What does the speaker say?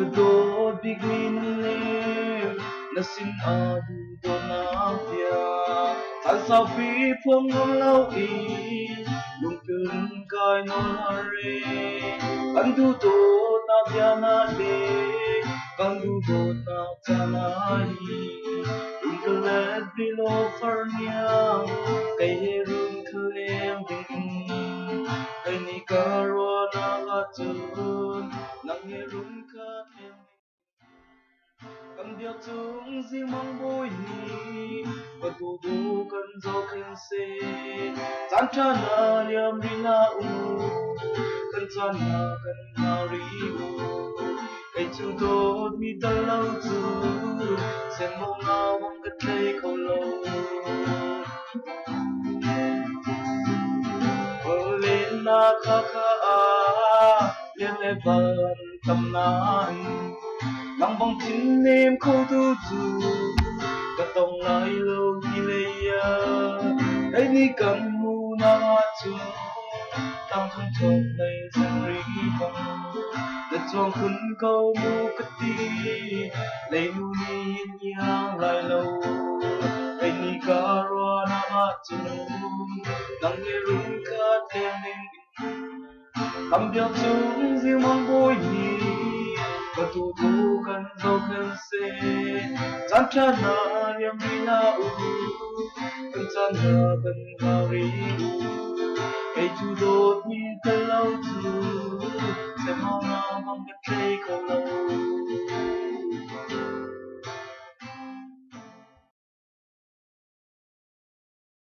do bigin na sin adu do na via tan sao pi phong ngom lau i lung kun kai non hare kan du do na via na de kan du do na cha na hi lung klet bilo farnia kai he rung klem ding kai ni karo na atun nang he rung ka kan dia chung si mang boy ni và tu tu kan zo kan se chan cha na liam ri na u kan chan na kan na ri u kai chu do mi ta lau chu sen mo na wang ka thei ko lo lên na kha kha a liên lệ ban tâm nai nang bang tin nem khâu tu chu ka tong lai lo gi le ya ai ni kam mu na chu tang thong thong nei san ri bang da chong kun câu mu ka ti le nu ni yang lai lo ai ni ka ro na chu nang ye rung ka tem ning tâm biểu chúng riêng mong bôi nhì và tu tu cần dâu cần se chan cha na niệm ri na u cần chan na cần ha ri u cây chu đốt mi cây lâu chu sẽ mau na mong cái cây cầu lâu